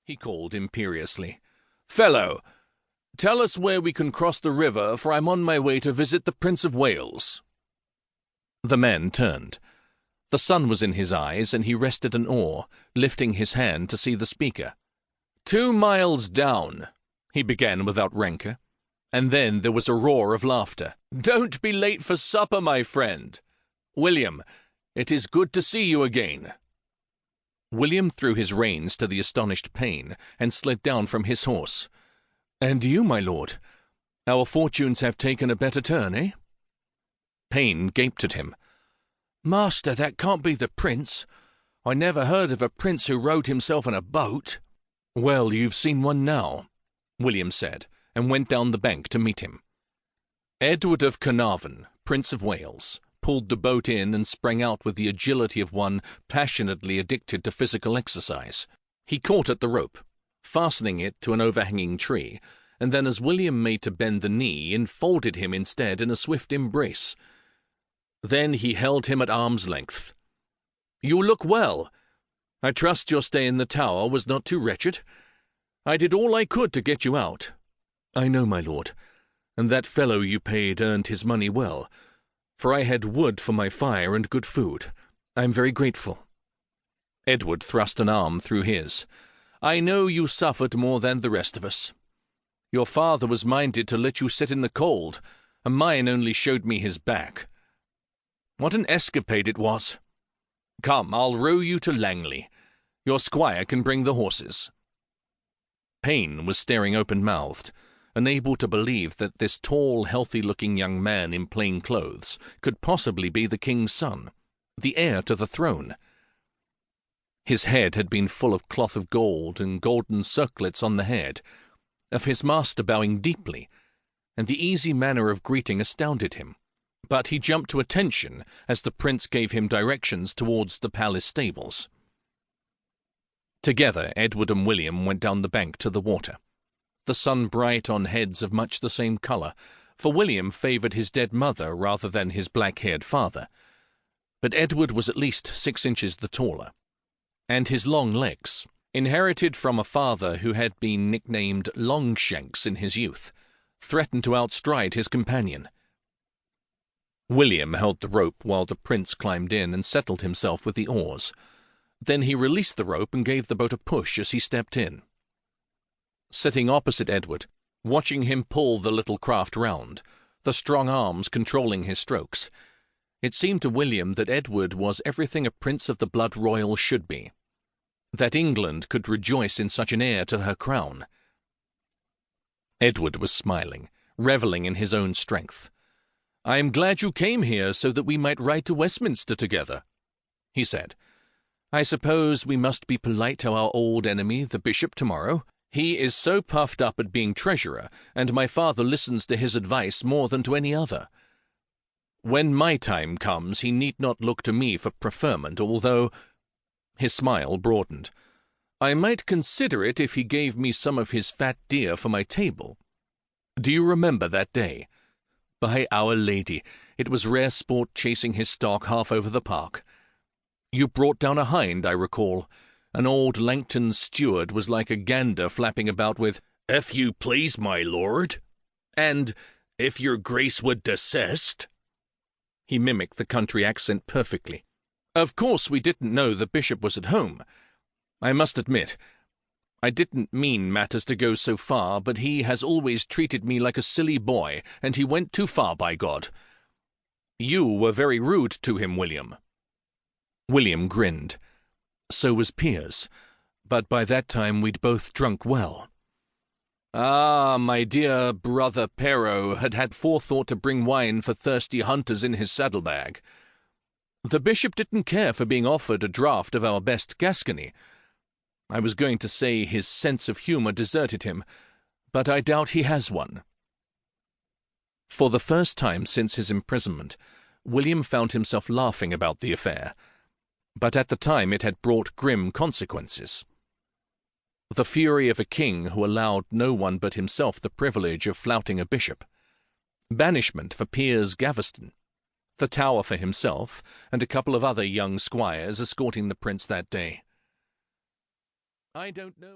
he called imperiously. "Fellow, tell us where we can cross the river, for I'm on my way to visit the Prince of Wales." The man turned. The sun was in his eyes, and he rested an oar, lifting his hand to see the speaker. 2 miles down," he began without rancour, and then there was a roar of laughter. "Don't be late for supper, my friend. William, it is good to see you again." William threw his reins to the astonished Payne and slid down from his horse. "And you, my lord? Our fortunes have taken a better turn, eh?" Payne gaped at him. "Master, that can't be the prince. I never heard of a prince who rowed himself in a boat." "Well, you've seen one now," William said, and went down the bank to meet him. Edward of Carnarvon, Prince of Wales, pulled the boat in and sprang out with the agility of one passionately addicted to physical exercise. He caught at the rope, fastening it to an overhanging tree, and then as William made to bend the knee, enfolded him instead in a swift embrace. Then he held him at arm's length. "You look well. I trust your stay in the Tower was not too wretched. I did all I could to get you out." "I know, my lord, and that fellow you paid earned his money well, for I had wood for my fire and good food. I am very grateful." Edward thrust an arm through his. "I know you suffered more than the rest of us. Your father was minded to let you sit in the cold, and mine only showed me his back. What an escapade it was! Come, I'll row you to Langley. Your squire can bring the horses." Payne was staring open-mouthed, unable to believe that this tall, healthy-looking young man in plain clothes could possibly be the king's son, the heir to the throne. His head had been full of cloth of gold and golden circlets on the head, of his master bowing deeply, and the easy manner of greeting astounded him. But he jumped to attention as the prince gave him directions towards the palace stables. Together, Edward and William went down the bank to the water, the sun bright on heads of much the same colour, for William favoured his dead mother rather than his black-haired father. But Edward was at least 6 inches the taller, and his long legs, inherited from a father who had been nicknamed Longshanks in his youth, threatened to outstride his companion. William held the rope while the prince climbed in and settled himself with the oars. Then he released the rope and gave the boat a push as he stepped in. Sitting opposite Edward, watching him pull the little craft round, the strong arms controlling his strokes, it seemed to William that Edward was everything a prince of the blood royal should be, that England could rejoice in such an heir to her crown. Edward was smiling, revelling in his own strength. "I am glad you came here so that we might ride to Westminster together," he said. "I suppose we must be polite to our old enemy, the bishop, tomorrow. He is so puffed up at being treasurer, and my father listens to his advice more than to any other. When my time comes, he need not look to me for preferment, although—" His smile broadened. "I might consider it if he gave me some of his fat deer for my table. Do you remember that day? By Our Lady, it was rare sport chasing his stock half over the park. You brought down a hind, I recall. An old Langton steward was like a gander flapping about with, 'If you please, my lord,' and 'if your grace would desist.'" He mimicked the country accent perfectly. "Of course we didn't know the bishop was at home. I must admit, I didn't mean matters to go so far, but he has always treated me like a silly boy, and he went too far, by God. You were very rude to him, William." William grinned. So was Piers, but by that time we'd both drunk well. "Ah, my dear brother Pero had forethought to bring wine for thirsty hunters in his saddlebag. The bishop didn't care for being offered a draught of our best Gascony. I was going to say his sense of humour deserted him, but I doubt he has one." For the first time since his imprisonment, William found himself laughing about the affair, but at the time it had brought grim consequences. The fury of a king who allowed no one but himself the privilege of flouting a bishop, banishment for Piers Gaveston, the Tower for himself, and a couple of other young squires escorting the prince that day. I don't know.